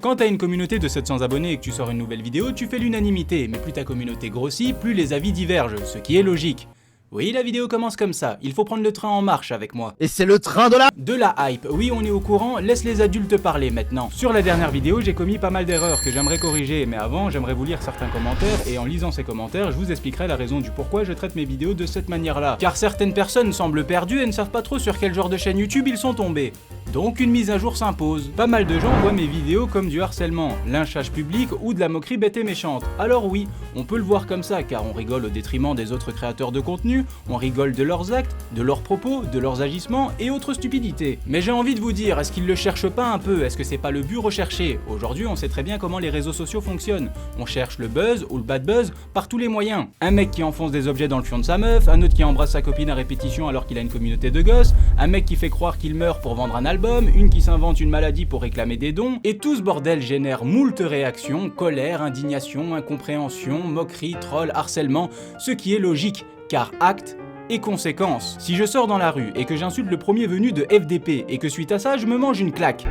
Quand t'as une communauté de 700 abonnés et que tu sors une nouvelle vidéo, tu fais l'unanimité, mais plus ta communauté grossit, plus les avis divergent, ce qui est logique. Oui, la vidéo commence comme ça, il faut prendre le train en marche avec moi. Et c'est le train de la... De la hype, oui on est au courant, laisse les adultes parler maintenant. Sur la dernière vidéo, j'ai commis pas mal d'erreurs que j'aimerais corriger, mais avant, j'aimerais vous lire certains commentaires, et en lisant ces commentaires, je vous expliquerai la raison du pourquoi je traite mes vidéos de cette manière-là. Car certaines personnes semblent perdues et ne savent pas trop sur quel genre de chaîne YouTube ils sont tombés. Donc une mise à jour s'impose. Pas mal de gens voient mes vidéos comme du harcèlement, lynchage public ou de la moquerie bête et méchante. Alors oui, on peut le voir comme ça car on rigole au détriment des autres créateurs de contenu, on rigole de leurs actes, de leurs propos, de leurs agissements et autres stupidités. Mais j'ai envie de vous dire, est-ce qu'ils le cherchent pas un peu? Est-ce que c'est pas le but recherché? Aujourd'hui on sait très bien comment les réseaux sociaux fonctionnent. On cherche le buzz ou le bad buzz par tous les moyens. Un mec qui enfonce des objets dans le fion de sa meuf, un autre qui embrasse sa copine à répétition alors qu'il a une communauté de gosses, un mec qui fait croire qu'il meurt pour vendre un album, une qui s'invente une maladie pour réclamer des dons, et tout ce bordel génère moult réactions, colère, indignation, incompréhension, moquerie, troll, harcèlement, ce qui est logique, car acte et conséquence. Si je sors dans la rue et que j'insulte le premier venu de FDP et que suite à ça je me mange une claque,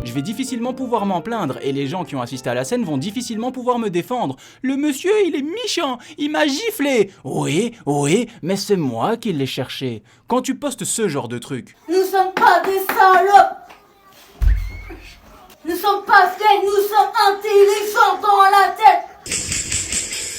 je vais difficilement pouvoir m'en plaindre et les gens qui ont assisté à la scène vont difficilement pouvoir me défendre. Le monsieur, il est méchant, il m'a giflé. Oui, mais c'est moi qui l'ai cherché. Quand tu postes ce genre de truc. Nous sommes pas des salopes. Nous sommes pas vieilles, nous sommes intelligents dans la tête.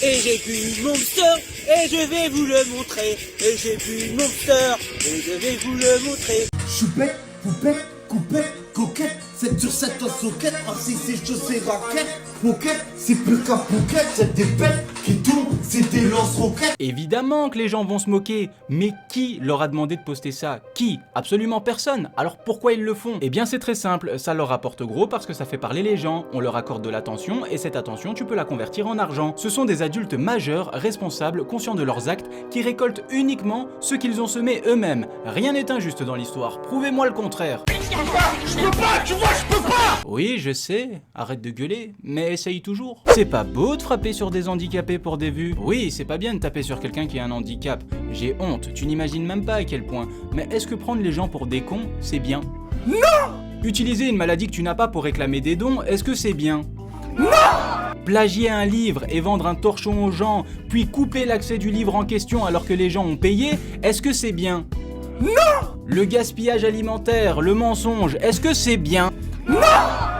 Et j'ai bu une Monster, et je vais vous le montrer. Et j'ai bu une Monster, et je vais vous le montrer. Choupette, poupette, coupette, coquette, 7 sur 7 en soquette, ainsi c'est chaussées raquettes, poquette, c'est plus qu'un poquette, c'est des bêtes qui tournent, c'est des lance-roquettes. Évidemment que les gens vont se moquer, mais qui leur a demandé de poster ça? Qui? Absolument personne. Alors pourquoi ils le font? Eh bien c'est très simple, ça leur rapporte gros parce que ça fait parler les gens, on leur accorde de l'attention et cette attention tu peux la convertir en argent. Ce sont des adultes majeurs, responsables, conscients de leurs actes, qui récoltent uniquement ce qu'ils ont semé eux-mêmes. Rien n'est injuste dans l'histoire, prouvez-moi le contraire. Je peux pas, tu vois, je peux pas. Oui, je sais, arrête de gueuler, mais essaye toujours. C'est pas beau de frapper sur des handicapés pour des vues. Oui, c'est pas bien de taper sur quelqu'un qui a un handicap. J'ai honte, tu n'imagines même pas à quel point. Mais est-ce que prendre les gens pour des cons, c'est bien? Non! Utiliser une maladie que tu n'as pas pour réclamer des dons, est-ce que c'est bien? Non! Plagier un livre et vendre un torchon aux gens, puis couper l'accès du livre en question alors que les gens ont payé, est-ce que c'est bien? Non! Le gaspillage alimentaire, le mensonge, est-ce que c'est bien? Non!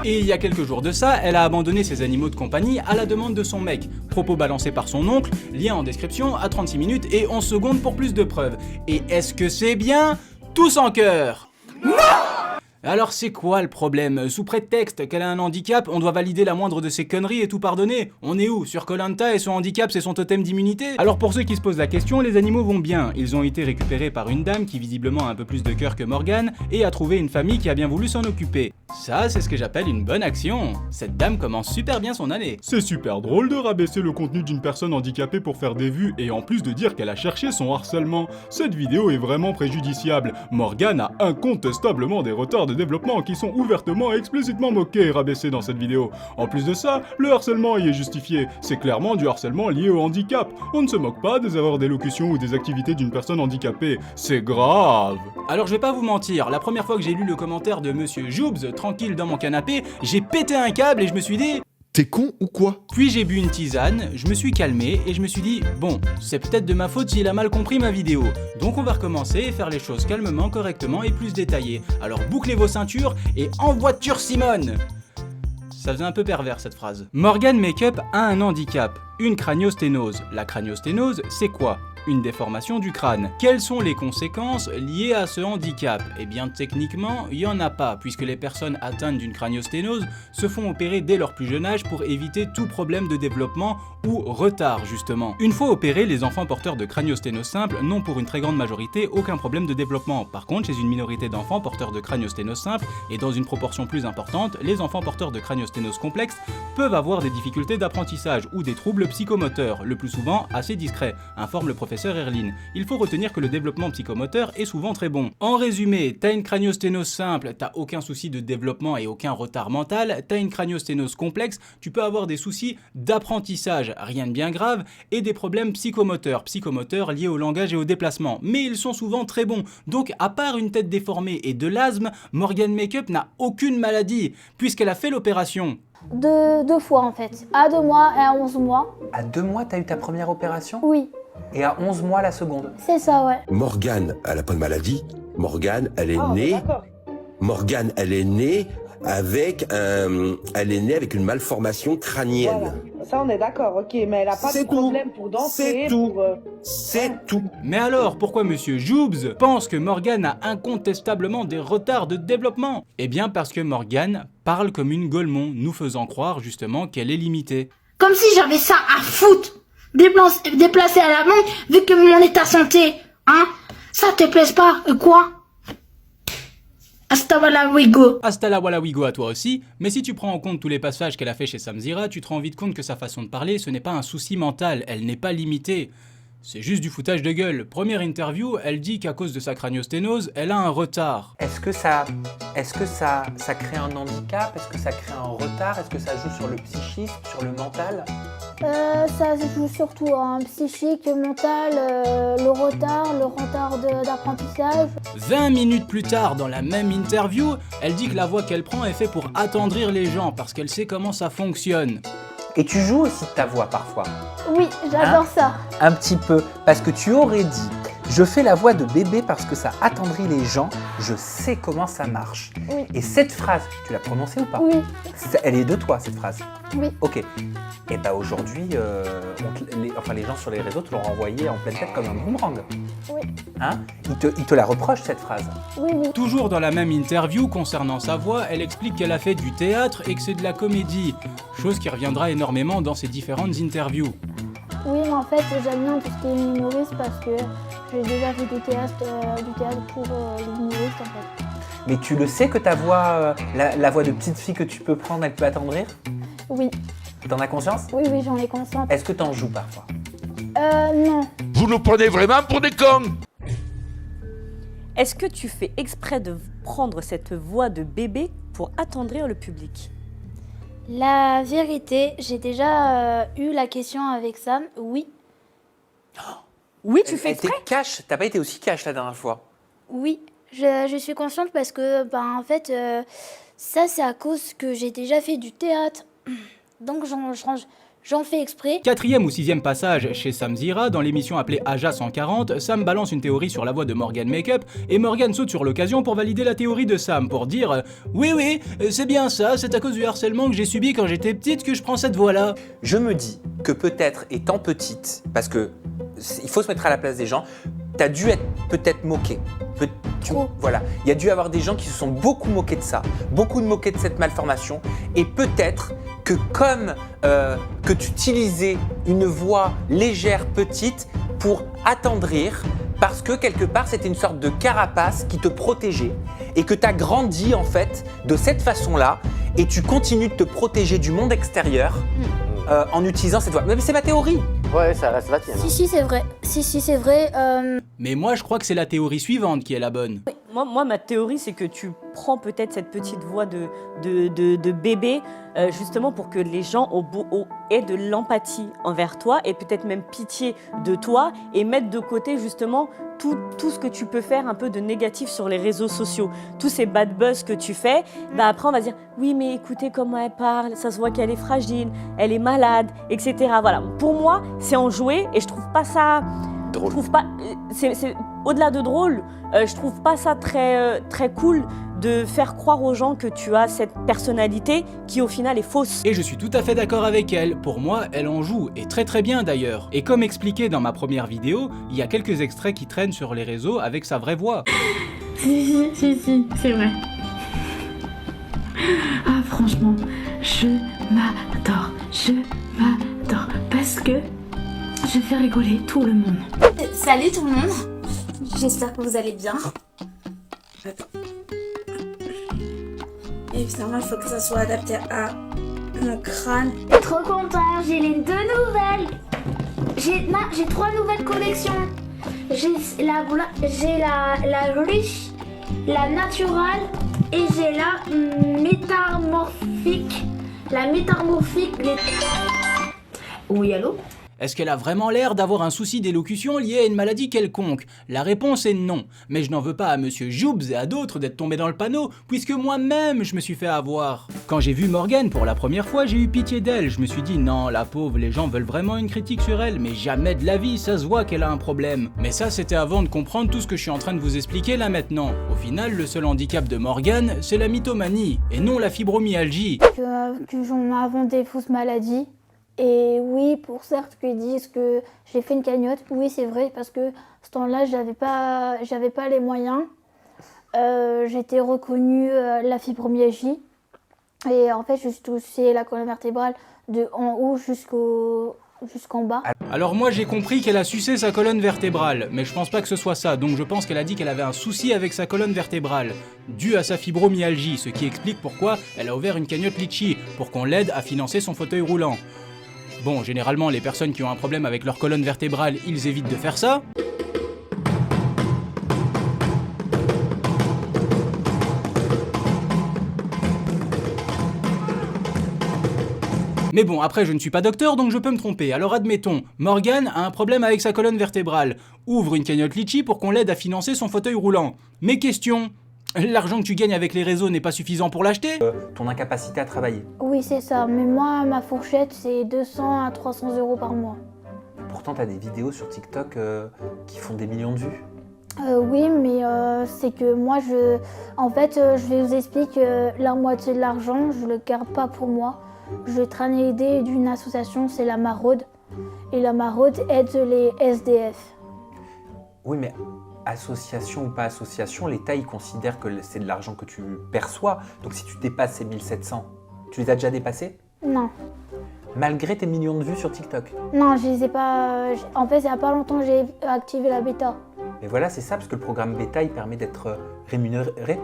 Et il y a quelques jours de ça, elle a abandonné ses animaux de compagnie à la demande de son mec. Propos balancés par son oncle, lien en description à 36 minutes et 11 secondes pour plus de preuves. Et est-ce que c'est bien? Tous en cœur! Non! Alors c'est quoi le problème? Sous prétexte qu'elle a un handicap, on doit valider la moindre de ses conneries et tout pardonner? On est où? Sur Koh-Lanta et son handicap c'est son totem d'immunité? Alors pour ceux qui se posent la question, les animaux vont bien. Ils ont été récupérés par une dame qui visiblement a un peu plus de cœur que Morgane et a trouvé une famille qui a bien voulu s'en occuper. Ça c'est ce que j'appelle une bonne action. Cette dame commence super bien son année. C'est super drôle de rabaisser le contenu d'une personne handicapée pour faire des vues et en plus de dire qu'elle a cherché son harcèlement. Cette vidéo est vraiment préjudiciable. Morgane a incontestablement des retards de développement qui sont ouvertement et explicitement moqués et rabaissés dans cette vidéo. En plus de ça, le harcèlement y est justifié. C'est clairement du harcèlement lié au handicap. On ne se moque pas des erreurs d'élocution ou des activités d'une personne handicapée. C'est grave. Alors je vais pas vous mentir, la première fois que j'ai lu le commentaire de Monsieur Joubs, tranquille dans mon canapé, j'ai pété un câble et je me suis dit... T'es con ou quoi? Puis j'ai bu une tisane, je me suis calmé et je me suis dit bon, c'est peut-être de ma faute s'il a mal compris ma vidéo. Donc on va recommencer et faire les choses calmement, correctement et plus détaillées. Alors bouclez vos ceintures et en voiture Simone! Ça faisait un peu pervers cette phrase. Morgane Makeup a un handicap, une craniosténose. La craniosténose, c'est quoi? Une déformation du crâne. Quelles sont les conséquences liées à ce handicap? Eh bien techniquement, il n'y en a pas, puisque les personnes atteintes d'une craniosténose se font opérer dès leur plus jeune âge pour éviter tout problème de développement ou retard justement. Une fois opérés, les enfants porteurs de craniosténose simple n'ont pour une très grande majorité aucun problème de développement. Par contre, chez une minorité d'enfants porteurs de craniosténose simple, et dans une proportion plus importante, les enfants porteurs de craniosténose complexe peuvent avoir des difficultés d'apprentissage ou des troubles psychomoteurs, le plus souvent assez discrets, informe le professeur professeur Erline. Il faut retenir que le développement psychomoteur est souvent très bon. En résumé, t'as une craniosténose simple, t'as aucun souci de développement et aucun retard mental, t'as une craniosténose complexe, tu peux avoir des soucis d'apprentissage, rien de bien grave, et des problèmes psychomoteurs liés au langage et au déplacement, mais ils sont souvent très bons. Donc à part une tête déformée et de l'asthme, Morgan Makeup n'a aucune maladie, puisqu'elle a fait l'opération. Deux fois en fait, à 2 mois et à 11 mois. À 2 mois, t'as eu ta première opération? Oui, Et à 11 mois, la seconde? c'est ça, ouais. Morgane, elle n'a pas de maladie. Morgane, elle est née. Morgane, elle est née avec une malformation crânienne. Voilà. Ça, on est d'accord, ok, mais elle a pas de problème pour danser. C'est tout. Mais alors, pourquoi Monsieur Joobs pense que Morgane a incontestablement des retards de développement? Eh bien parce que Morgane parle comme une Golemon, nous faisant croire justement qu'elle est limitée. Comme si j'avais ça à foutre. Déplacer à la banque vu que mon état santé. Hein? Ça te plaise pas, quoi? Hasta la wigo. Hasta la walla wigo à toi aussi, mais si tu prends en compte tous les passages qu'elle a fait chez Samzira, tu te rends vite compte que sa façon de parler, ce n'est pas un souci mental, elle n'est pas limitée. C'est juste du foutage de gueule. Première interview, elle dit qu'à cause de sa craniosténose, elle a un retard. Est-ce que ça crée un handicap? Est-ce que ça crée un retard? Est-ce que ça joue sur le psychisme, sur le mental? Ça se joue surtout en psychique, mental, le retard d'apprentissage. 20 minutes plus tard, dans la même interview, elle dit que la voix qu'elle prend est faite pour attendrir les gens, parce qu'elle sait comment ça fonctionne. Et tu joues aussi de ta voix parfois? Oui, j'adore ça. Un petit peu, parce que tu aurais dit « Je fais la voix de bébé parce que ça attendrit les gens, je sais comment ça marche. Oui. » Et cette phrase, tu l'as prononcée ou pas? Oui. Elle est de toi, cette phrase? Oui. Ok. Et bah aujourd'hui, les gens sur les réseaux te l'ont renvoyé en pleine tête comme un boomerang. Oui. Hein? Ils te la reprochent, cette phrase. Oui, oui. Toujours dans la même interview concernant sa voix, elle explique qu'elle a fait du théâtre et que c'est de la comédie, chose qui reviendra énormément dans ses différentes interviews. Oui, mais en fait, j'aime bien tout ce qui est humoriste parce que j'ai déjà fait du théâtre pour l'humoriste en fait. Mais tu le sais que ta voix, la voix de petite fille que tu peux prendre, elle peut attendrir? Oui. T'en as conscience? Oui, j'en ai conscience. Est-ce que t'en joues parfois? Non. Vous nous prenez vraiment pour des cons? Est-ce que tu fais exprès de prendre cette voix de bébé pour attendrir le public? La vérité, j'ai déjà eu la question avec Sam, oui. Oui, tu fais exprès? Cash, t'as pas été aussi cash la dernière fois? Oui, je suis consciente parce que, en fait, ça c'est à cause que j'ai déjà fait du théâtre. Donc j'en fais exprès. 4e ou 6e passage chez Samzira, dans l'émission appelée Aja 140, Sam balance une théorie sur la voix de Morgan Makeup, et Morgan saute sur l'occasion pour valider la théorie de Sam, pour dire « Oui, c'est bien ça, c'est à cause du harcèlement que j'ai subi quand j'étais petite que je prends cette voix-là. » Je me dis que peut-être étant petite, parce que il faut se mettre à la place des gens, t'as dû être peut-être moquée. Voilà, il y a dû avoir des gens qui se sont beaucoup moqués de ça, beaucoup moqués de cette malformation, et peut-être que comme que tu utilisais une voix légère, petite, pour attendrir, parce que quelque part c'était une sorte de carapace qui te protégeait, et que tu as grandi en fait de cette façon-là, et tu continues de te protéger du monde extérieur en utilisant cette voix. Mais c'est ma théorie. Ouais, ça reste la tienne. Si, c'est vrai. Si, c'est vrai. Mais moi je crois que c'est la théorie suivante qui est la bonne. Moi, ma théorie, c'est que tu prends peut-être cette petite voix de bébé, justement pour que les gens aient de l'empathie envers toi et peut-être même pitié de toi et mettre de côté justement tout ce que tu peux faire un peu de négatif sur les réseaux sociaux. Tous ces bad buzz que tu fais, après on va dire « Oui, mais écoutez comment elle parle, ça se voit qu'elle est fragile, elle est malade, etc. » Voilà. Pour moi, c'est enjoué et je trouve pas ça... Drôle. Je trouve pas... C'est au-delà de drôle, je trouve pas ça très cool de faire croire aux gens que tu as cette personnalité qui au final est fausse. Et je suis tout à fait d'accord avec elle, pour moi elle en joue, et très bien d'ailleurs. Et comme expliqué dans ma première vidéo, il y a quelques extraits qui traînent sur les réseaux avec sa vraie voix. Si, c'est vrai. Ah franchement, je m'adore, parce que je fais rigoler tout le monde. Salut tout le monde. J'espère que vous allez bien. Attends. Évidemment, il faut que ça soit adapté à mon crâne. Trop content, j'ai les 2 nouvelles. J'ai 3 nouvelles collections. J'ai la riche, la naturelle et j'ai la métamorphique. La métamorphique. Oui, allô? Est-ce qu'elle a vraiment l'air d'avoir un souci d'élocution lié à une maladie quelconque? La réponse est non, mais je n'en veux pas à Monsieur Joubs et à d'autres d'être tombés dans le panneau, puisque moi-même je me suis fait avoir. Quand j'ai vu Morgane pour la première fois, j'ai eu pitié d'elle, je me suis dit non, la pauvre, les gens veulent vraiment une critique sur elle, mais jamais de la vie, ça se voit qu'elle a un problème. Mais ça c'était avant de comprendre tout ce que je suis en train de vous expliquer là maintenant. Au final, le seul handicap de Morgane, c'est la mythomanie, et non la fibromyalgie. Que j'en avons des fausses maladies. Et oui, pour certes qu'ils disent que j'ai fait une cagnotte, oui c'est vrai parce que ce temps-là j'avais pas les moyens. J'étais reconnue la fibromyalgie et en fait je suis touchée la colonne vertébrale de en haut jusqu'en bas. Alors moi j'ai compris qu'elle a sucé sa colonne vertébrale, mais je pense pas que ce soit ça, donc je pense qu'elle a dit qu'elle avait un souci avec sa colonne vertébrale, dû à sa fibromyalgie, ce qui explique pourquoi elle a ouvert une cagnotte Litchi, pour qu'on l'aide à financer son fauteuil roulant. Bon, généralement, les personnes qui ont un problème avec leur colonne vertébrale, ils évitent de faire ça. Mais bon, après je ne suis pas docteur donc je peux me tromper, alors admettons, Morgane a un problème avec sa colonne vertébrale, ouvre une cagnotte Litchi pour qu'on l'aide à financer son fauteuil roulant. Mais question, l'argent que tu gagnes avec les réseaux n'est pas suffisant pour l'acheter? Ton incapacité à travailler. Oui c'est ça, mais moi ma fourchette c'est 200 à 300 € par mois. Pourtant t'as des vidéos sur TikTok qui font des millions de vues. Oui, mais c'est que moi, en fait, je vais vous expliquer la moitié de l'argent, je le garde pas pour moi. Je traîne l'idée d'une association, c'est la Maraude. Et la Maraude aide les SDF. Oui, mais association ou pas association, l'État, il considère que c'est de l'argent que tu perçois. Donc si tu dépasses ces 1700, tu les as déjà dépassés? Non. Malgré tes millions de vues sur TikTok? Non, je les ai pas... En fait, il n'y a pas longtemps que j'ai activé la bêta. Mais voilà, c'est ça, parce que le programme bêta, il permet d'être rémunéré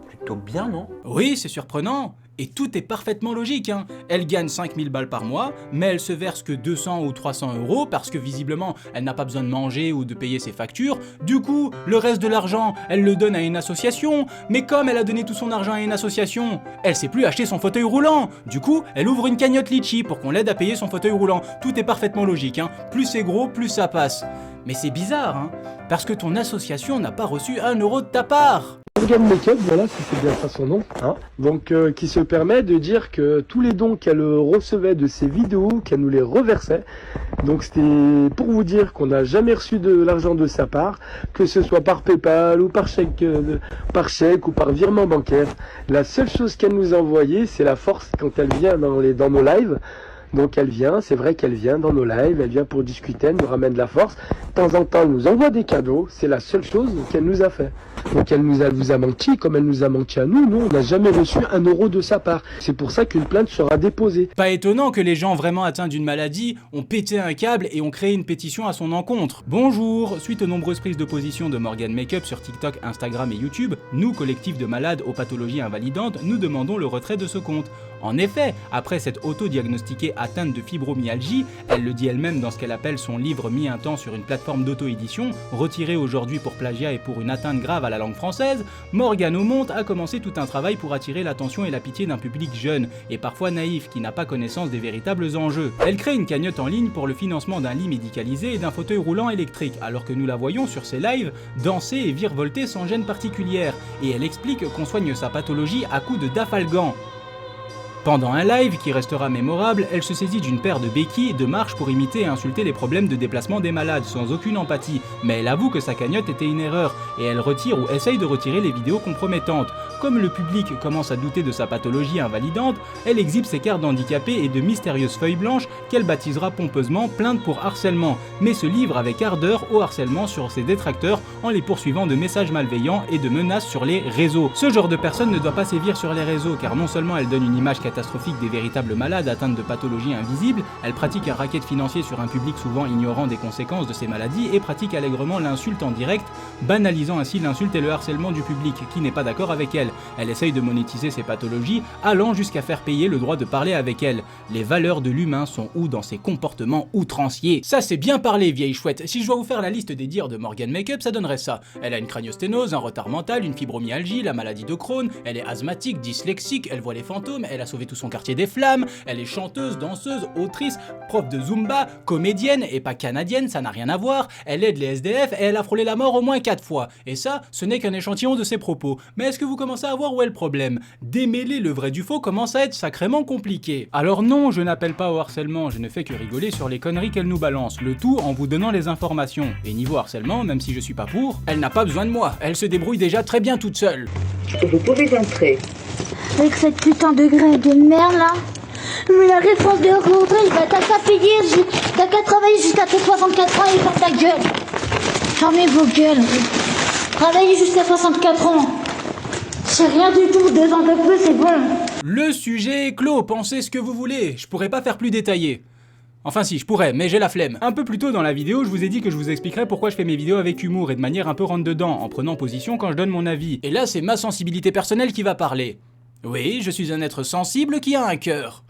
plutôt bien, non? Oui, c'est surprenant. Et tout est parfaitement logique, hein. Elle gagne 5000 balles par mois, mais elle se verse que 200 ou 300 € parce que visiblement, elle n'a pas besoin de manger ou de payer ses factures. Du coup, le reste de l'argent, elle le donne à une association. Mais comme elle a donné tout son argent à une association, elle sait plus acheter son fauteuil roulant. Du coup, elle ouvre une cagnotte Litchi pour qu'on l'aide à payer son fauteuil roulant. Tout est parfaitement logique, hein. Plus c'est gros, plus ça passe. Mais c'est bizarre, hein, parce que ton association n'a pas reçu 1 € de ta part. Morgane Makeup, voilà, si c'est bien ça son nom, hein. Donc qui se permet de dire que tous les dons qu'elle recevait de ses vidéos, qu'elle nous les reversait. Donc c'était pour vous dire qu'on n'a jamais reçu de l'argent de sa part, que ce soit par PayPal ou par chèque ou par virement bancaire. La seule chose qu'elle nous a envoyée, c'est la force quand elle vient dans nos lives. Donc elle vient, c'est vrai qu'elle vient dans nos lives, elle vient pour discuter, elle nous ramène de la force. De temps en temps, elle nous envoie des cadeaux, c'est la seule chose qu'elle nous a fait. Donc elle vous a menti comme elle nous a menti à nous. Nous, on n'a jamais reçu 1 € de sa part. C'est pour ça qu'une plainte sera déposée. Pas étonnant que les gens vraiment atteints d'une maladie ont pété un câble et ont créé une pétition à son encontre. Bonjour, suite aux nombreuses prises de position de Morgane Makeup sur TikTok, Instagram et YouTube, nous, collectif de malades aux pathologies invalidantes, nous demandons le retrait de ce compte. En effet, après s'être auto-diagnostiquée atteinte de fibromyalgie, elle le dit elle-même dans ce qu'elle appelle son livre mis un temps sur une plateforme d'auto-édition, retiré aujourd'hui pour plagiat et pour une atteinte grave à la langue française, Morgane Aumonte a commencé tout un travail pour attirer l'attention et la pitié d'un public jeune, et parfois naïf, qui n'a pas connaissance des véritables enjeux. Elle crée une cagnotte en ligne pour le financement d'un lit médicalisé et d'un fauteuil roulant électrique, alors que nous la voyons sur ses lives danser et virevolter sans gêne particulière, et elle explique qu'on soigne sa pathologie à coups de dafalgan. Pendant un live qui restera mémorable, elle se saisit d'une paire de béquilles de marche pour imiter et insulter les problèmes de déplacement des malades, sans aucune empathie. Mais elle avoue que sa cagnotte était une erreur, et elle retire ou essaye de retirer les vidéos compromettantes. Comme le public commence à douter de sa pathologie invalidante, elle exhibe ses cartes d'handicapés et de mystérieuses feuilles blanches qu'elle baptisera pompeusement plainte pour harcèlement, mais se livre avec ardeur au harcèlement sur ses détracteurs en les poursuivant de messages malveillants et de menaces sur les réseaux. Ce genre de personne ne doit pas sévir sur les réseaux, car non seulement elle donne une image catastrophique des véritables malades atteintes de pathologies invisibles, elle pratique un racket financier sur un public souvent ignorant des conséquences de ces maladies et pratique allègrement l'insulte en direct, banalisant ainsi l'insulte et le harcèlement du public qui n'est pas d'accord avec elle. Elle essaye de monétiser ses pathologies, allant jusqu'à faire payer le droit de parler avec elle. Les valeurs de l'humain sont où dans ses comportements outranciers? Ça c'est bien parlé, vieille chouette. Si je dois vous faire la liste des dires de Morgan Makeup, ça donnerait ça. Elle a une craniosténose, un retard mental, une fibromyalgie, la maladie de Crohn, elle est asthmatique, dyslexique, elle voit les fantômes, elle a sauvé tout son quartier des flammes, elle est chanteuse, danseuse, autrice, prof de Zumba, comédienne et pas canadienne, ça n'a rien à voir, elle aide les SDF et elle a frôlé la mort au moins 4 fois. Et ça, ce n'est qu'un échantillon de ses propos. Mais est-ce que vous commencez à voir où est le problème? Démêler le vrai du faux commence à être sacrément compliqué. Alors non, je n'appelle pas au harcèlement, je ne fais que rigoler sur les conneries qu'elle nous balance, le tout en vous donnant les informations. Et niveau harcèlement, même si je suis pas pour, elle n'a pas besoin de moi, elle se débrouille déjà très bien toute seule. Vous pouvez entrer. Avec cette putain de grève de merde là. Mais la réponse de rentrée, bah t'as qu'à payer, t'as qu'à travailler jusqu'à tes 64 ans et faire ta gueule. Fermez vos gueules. Travaillez jusqu'à 64 ans. C'est rien du tout, 2 ans de plus, c'est bon. Le sujet est clos, pensez ce que vous voulez, je pourrais pas faire plus détaillé. Enfin si, je pourrais, mais j'ai la flemme. Un peu plus tôt dans la vidéo, je vous ai dit que je vous expliquerais pourquoi je fais mes vidéos avec humour et de manière un peu rentre-dedans, en prenant position quand je donne mon avis. Et là, c'est ma sensibilité personnelle qui va parler. Oui, je suis un être sensible qui a un cœur.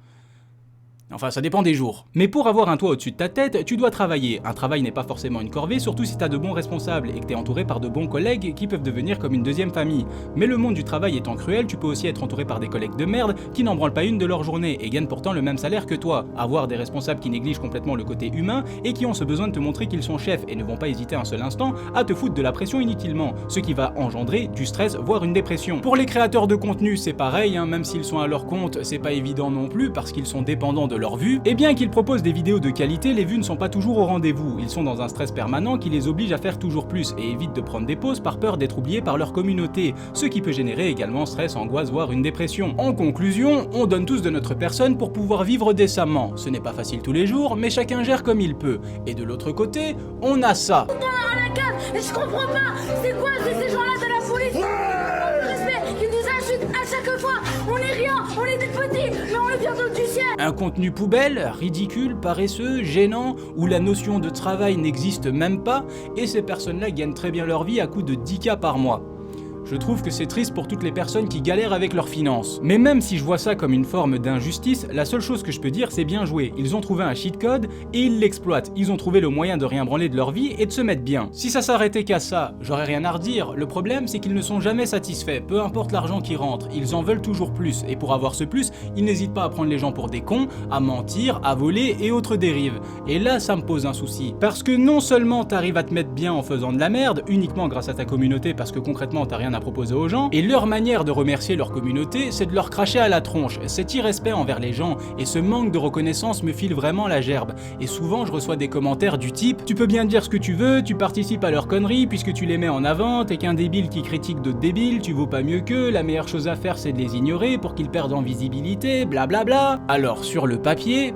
Enfin, ça dépend des jours. Mais pour avoir un toit au-dessus de ta tête, tu dois travailler. Un travail n'est pas forcément une corvée, surtout si t'as de bons responsables et que t'es entouré par de bons collègues qui peuvent devenir comme une deuxième famille. Mais le monde du travail étant cruel, tu peux aussi être entouré par des collègues de merde qui n'en branlent pas une de leur journée et gagnent pourtant le même salaire que toi. Avoir des responsables qui négligent complètement le côté humain et qui ont ce besoin de te montrer qu'ils sont chefs et ne vont pas hésiter un seul instant à te foutre de la pression inutilement, ce qui va engendrer du stress, voire une dépression. Pour les créateurs de contenu, c'est pareil, hein, même s'ils sont à leur compte, c'est pas évident non plus parce qu'ils sont dépendants de leur vue. Et bien qu'ils proposent des vidéos de qualité, les vues ne sont pas toujours au rendez-vous. Ils sont dans un stress permanent qui les oblige à faire toujours plus et évitent de prendre des pauses par peur d'être oubliés par leur communauté, ce qui peut générer également stress, angoisse, voire une dépression. En conclusion, on donne tous de notre personne pour pouvoir vivre décemment. Ce n'est pas facile tous les jours, mais chacun gère comme il peut. Et de l'autre côté, on a ça. Et je comprends pas, c'est quoi ces gens-là de la police? Le respect, qui nous insultent à chaque fois. On est rien, on est des petits, mais on est bientôt du ciel. Un contenu poubelle, ridicule, paresseux, gênant, où la notion de travail n'existe même pas, et ces personnes-là gagnent très bien leur vie à coût de 10K par mois. Je trouve que c'est triste pour toutes les personnes qui galèrent avec leurs finances. Mais même si je vois ça comme une forme d'injustice, la seule chose que je peux dire c'est bien joué. Ils ont trouvé un cheat code et ils l'exploitent. Ils ont trouvé le moyen de rien branler de leur vie et de se mettre bien. Si ça s'arrêtait qu'à ça, j'aurais rien à redire. Le problème c'est qu'ils ne sont jamais satisfaits, peu importe l'argent qui rentre, ils en veulent toujours plus. Et pour avoir ce plus, ils n'hésitent pas à prendre les gens pour des cons, à mentir, à voler et autres dérives. Et là ça me pose un souci. Parce que non seulement t'arrives à te mettre bien en faisant de la merde, uniquement grâce à ta communauté parce que concrètement t'as rien à proposer aux gens, et leur manière de remercier leur communauté, c'est de leur cracher à la tronche. Cet irrespect envers les gens et ce manque de reconnaissance me file vraiment la gerbe. Et souvent je reçois des commentaires du type « Tu peux bien dire ce que tu veux, tu participes à leurs conneries puisque tu les mets en avant, t'es qu'un débile qui critique d'autres débiles, tu vaux pas mieux qu'eux, la meilleure chose à faire c'est de les ignorer pour qu'ils perdent en visibilité, blablabla. » Alors sur le papier,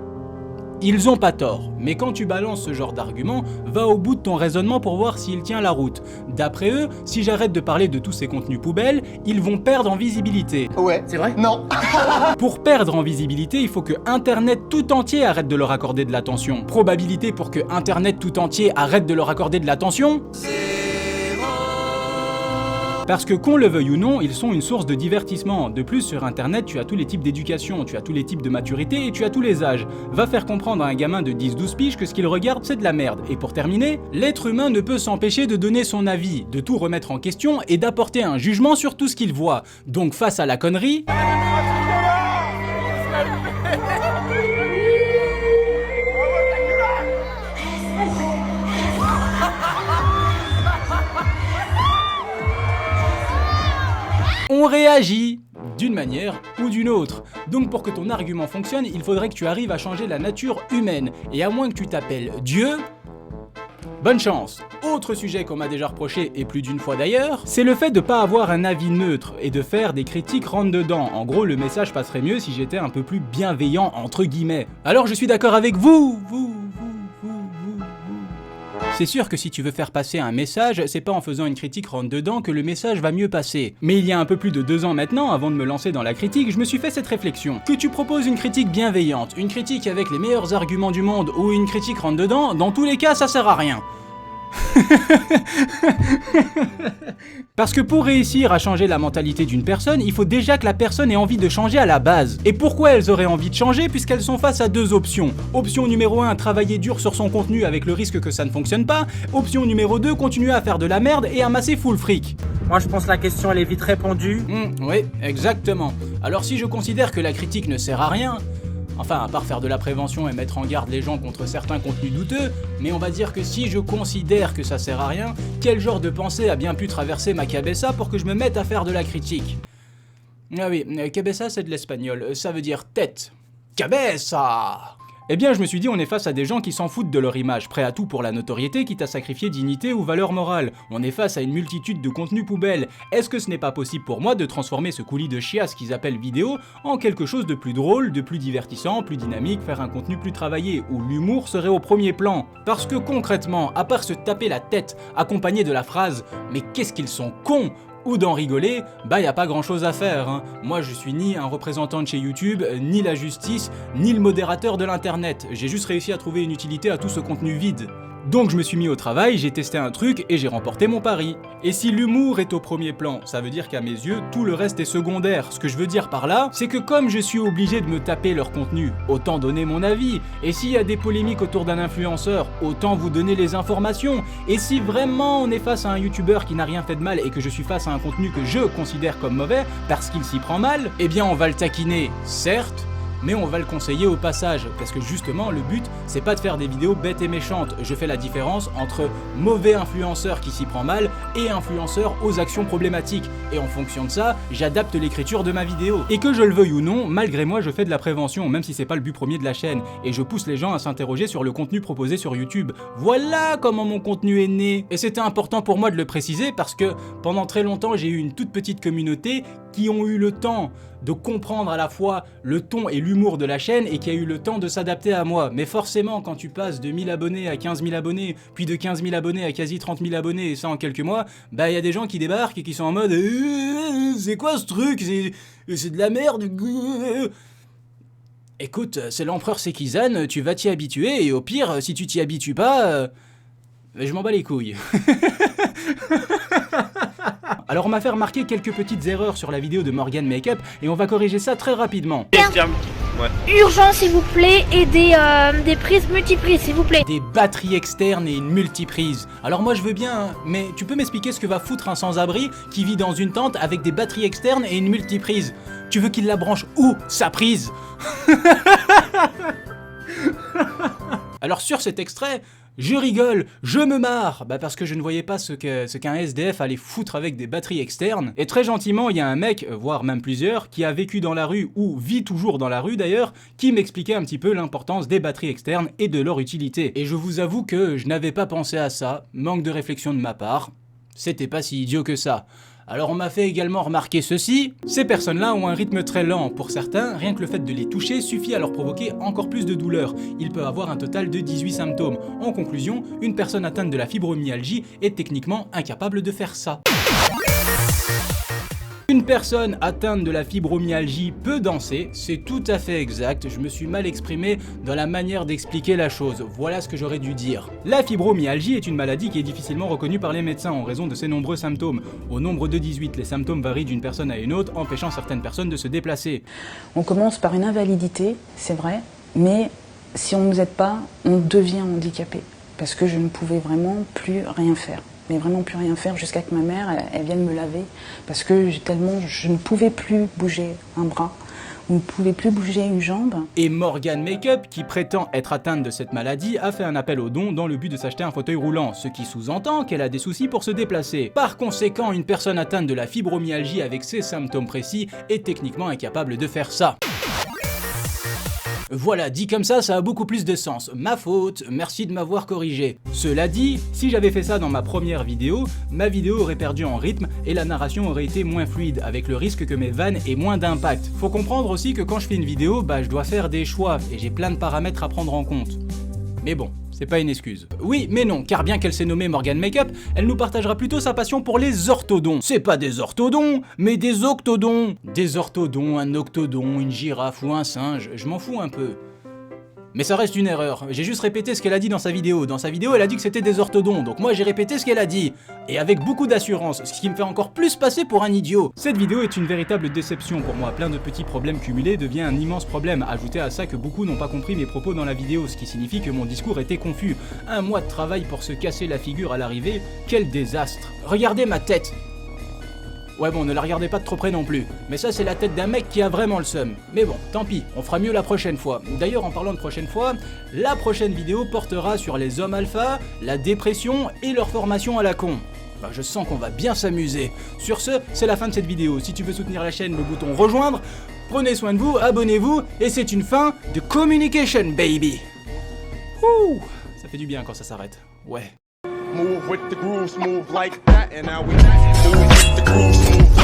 ils ont pas tort, mais quand tu balances ce genre d'argument, va au bout de ton raisonnement pour voir s'il tient la route. D'après eux, si j'arrête de parler de tous ces contenus poubelles, ils vont perdre en visibilité. Ouais, c'est vrai? Non. Pour perdre en visibilité, il faut que Internet tout entier arrête de leur accorder de l'attention. Probabilité pour que Internet tout entier arrête de leur accorder de l'attention ? Parce que qu'on le veuille ou non, ils sont une source de divertissement. De plus, sur internet, tu as tous les types d'éducation, tu as tous les types de maturité et tu as tous les âges. Va faire comprendre à un gamin de 10-12 piges que ce qu'il regarde, c'est de la merde. Et pour terminer, l'être humain ne peut s'empêcher de donner son avis, de tout remettre en question et d'apporter un jugement sur tout ce qu'il voit. Donc face à la connerie... on réagit d'une manière ou d'une autre. Donc pour que ton argument fonctionne, il faudrait que tu arrives à changer la nature humaine. Et à moins que tu t'appelles Dieu, bonne chance. Autre sujet qu'on m'a déjà reproché, et plus d'une fois d'ailleurs, c'est le fait de pas avoir un avis neutre et de faire des critiques rentre-dedans. En gros, le message passerait mieux si j'étais un peu plus bienveillant entre guillemets. Alors je suis d'accord avec vous. C'est sûr que si tu veux faire passer un message, c'est pas en faisant une critique rentre dedans que le message va mieux passer. Mais il y a un peu plus de 2 ans maintenant, avant de me lancer dans la critique, je me suis fait cette réflexion. Que tu proposes une critique bienveillante, une critique avec les meilleurs arguments du monde ou une critique rentre dedans, dans tous les cas ça sert à rien. Parce que pour réussir à changer la mentalité d'une personne, il faut déjà que la personne ait envie de changer à la base. Et pourquoi elles auraient envie de changer? Puisqu'elles sont face à 2 options. Option numéro 1, travailler dur sur son contenu avec le risque que ça ne fonctionne pas. Option numéro 2, continuer à faire de la merde et amasser full fric. Moi je pense que la question elle est vite répondue. Oui, exactement. Alors si je considère que la critique ne sert à rien, enfin, à part faire de la prévention et mettre en garde les gens contre certains contenus douteux, mais on va dire que si je considère que ça sert à rien, quel genre de pensée a bien pu traverser ma cabeza pour que je me mette à faire de la critique? Ah oui, cabeza c'est de l'espagnol, ça veut dire tête. Cabeza! Eh bien, je me suis dit, on est face à des gens qui s'en foutent de leur image, prêts à tout pour la notoriété, quitte à sacrifier dignité ou valeur morale. On est face à une multitude de contenus poubelles. Est-ce que ce n'est pas possible pour moi de transformer ce coulis de chiasse qu'ils appellent vidéo en quelque chose de plus drôle, de plus divertissant, plus dynamique, faire un contenu plus travaillé, où l'humour serait au premier plan? Parce que concrètement, à part se taper la tête, accompagné de la phrase « Mais qu'est-ce qu'ils sont cons !» ou d'en rigoler, bah y a pas grand chose à faire, hein. Moi je suis ni un représentant de chez YouTube, ni la justice, ni le modérateur de l'internet. J'ai juste réussi à trouver une utilité à tout ce contenu vide. Donc je me suis mis au travail, j'ai testé un truc et j'ai remporté mon pari. Et si l'humour est au premier plan, ça veut dire qu'à mes yeux, tout le reste est secondaire. Ce que je veux dire par là, c'est que comme je suis obligé de me taper leur contenu, autant donner mon avis. Et s'il y a des polémiques autour d'un influenceur, autant vous donner les informations. Et si vraiment on est face à un youtubeur qui n'a rien fait de mal et que je suis face à un contenu que je considère comme mauvais, parce qu'il s'y prend mal, eh bien on va le taquiner, certes, mais on va le conseiller au passage, parce que justement le but c'est pas de faire des vidéos bêtes et méchantes. Je fais la différence entre mauvais influenceur qui s'y prend mal et influenceur aux actions problématiques, et en fonction de ça, j'adapte l'écriture de ma vidéo. Et que je le veuille ou non, malgré moi je fais de la prévention, même si c'est pas le but premier de la chaîne, et je pousse les gens à s'interroger sur le contenu proposé sur YouTube. Voilà comment mon contenu est né. Et c'était important pour moi de le préciser parce que pendant très longtemps j'ai eu une toute petite communauté qui ont eu le temps de comprendre à la fois le ton et l'humour de la chaîne et qui a eu le temps de s'adapter à moi. Mais forcément, quand tu passes de 1000 abonnés à 15 000 abonnés, puis de 15 000 abonnés à quasi 30 000 abonnés, et ça en quelques mois, bah il y a des gens qui débarquent et qui sont en mode c'est quoi ce truc? C'est de la merde. Écoute, c'est l'empereur Sekizan, tu vas t'y habituer, et au pire, si tu t'y habitues pas, je m'en bats les couilles. Alors on m'a fait remarquer quelques petites erreurs sur la vidéo de Morgan Makeup et on va corriger ça très rapidement. Urgent s'il vous plaît, et des prises multiprises s'il vous plaît. Des batteries externes et une multiprise. Alors moi je veux bien, hein, mais tu peux m'expliquer ce que va foutre un sans-abri qui vit dans une tente avec des batteries externes et une multiprise? Tu veux qu'il la branche où, sa prise? Alors sur cet extrait, je rigole, je me marre, bah parce que je ne voyais pas ce qu'un SDF allait foutre avec des batteries externes. Et très gentiment, il y a un mec, voire même plusieurs, qui a vécu dans la rue, ou vit toujours dans la rue d'ailleurs, qui m'expliquait un petit peu l'importance des batteries externes et de leur utilité. Et je vous avoue que je n'avais pas pensé à ça, manque de réflexion de ma part, c'était pas si idiot que ça. Alors on m'a fait également remarquer ceci, ces personnes-là ont un rythme très lent. Pour certains, rien que le fait de les toucher suffit à leur provoquer encore plus de douleur. Ils peuvent avoir un total de 18 symptômes. En conclusion, une personne atteinte de la fibromyalgie est techniquement incapable de faire ça. Une personne atteinte de la fibromyalgie peut danser, c'est tout à fait exact, je me suis mal exprimé dans la manière d'expliquer la chose, voilà ce que j'aurais dû dire. La fibromyalgie est une maladie qui est difficilement reconnue par les médecins en raison de ses nombreux symptômes. Au nombre de 18, les symptômes varient d'une personne à une autre, empêchant certaines personnes de se déplacer. On commence par une invalidité, c'est vrai, mais si on ne nous aide pas, on devient handicapé, parce que je ne pouvais vraiment plus rien faire. Mais vraiment plus rien faire jusqu'à que ma mère elle vienne me laver parce que je ne pouvais plus bouger un bras, ou ne pouvais plus bouger une jambe. Et Morgan Makeup, qui prétend être atteinte de cette maladie, a fait un appel aux dons dans le but de s'acheter un fauteuil roulant, ce qui sous-entend qu'elle a des soucis pour se déplacer. Par conséquent, une personne atteinte de la fibromyalgie avec ces symptômes précis est techniquement incapable de faire ça. Voilà, dit comme ça a beaucoup plus de sens. Ma faute, merci de m'avoir corrigé. Cela dit, si j'avais fait ça dans ma première vidéo, ma vidéo aurait perdu en rythme et la narration aurait été moins fluide, avec le risque que mes vannes aient moins d'impact. Faut comprendre aussi que quand je fais une vidéo, je dois faire des choix et j'ai plein de paramètres à prendre en compte. Mais bon, c'est c'est pas une excuse. Oui, mais non, car bien qu'elle s'est nommée Morgane Makeup, elle nous partagera plutôt sa passion pour les orthodons. C'est pas des orthodons, mais des octodons. Des orthodons, un octodon, une girafe ou un singe, je m'en fous un peu. Mais ça reste une erreur, j'ai juste répété ce qu'elle a dit dans sa vidéo. Dans sa vidéo, elle a dit que c'était des orthodons, donc moi j'ai répété ce qu'elle a dit. Et avec beaucoup d'assurance, ce qui me fait encore plus passer pour un idiot. Cette vidéo est une véritable déception pour moi, plein de petits problèmes cumulés devient un immense problème. Ajoutez à ça que beaucoup n'ont pas compris mes propos dans la vidéo, ce qui signifie que mon discours était confus. Un mois de travail pour se casser la figure à l'arrivée, quel désastre. Regardez ma tête. Ouais bon, ne la regardez pas de trop près non plus. Mais ça c'est la tête d'un mec qui a vraiment le seum. Mais bon, tant pis, on fera mieux la prochaine fois. D'ailleurs en parlant de prochaine fois, la prochaine vidéo portera sur les hommes alpha, la dépression et leur formation à la con. Bah, je sens qu'on va bien s'amuser. Sur ce, c'est la fin de cette vidéo. Si tu veux soutenir la chaîne, le bouton rejoindre. Prenez soin de vous, abonnez-vous, et c'est une fin de communication baby. Ouh, ça fait du bien quand ça s'arrête. Ouais. Move with the grooves, move like that, and now we move with the grooves, move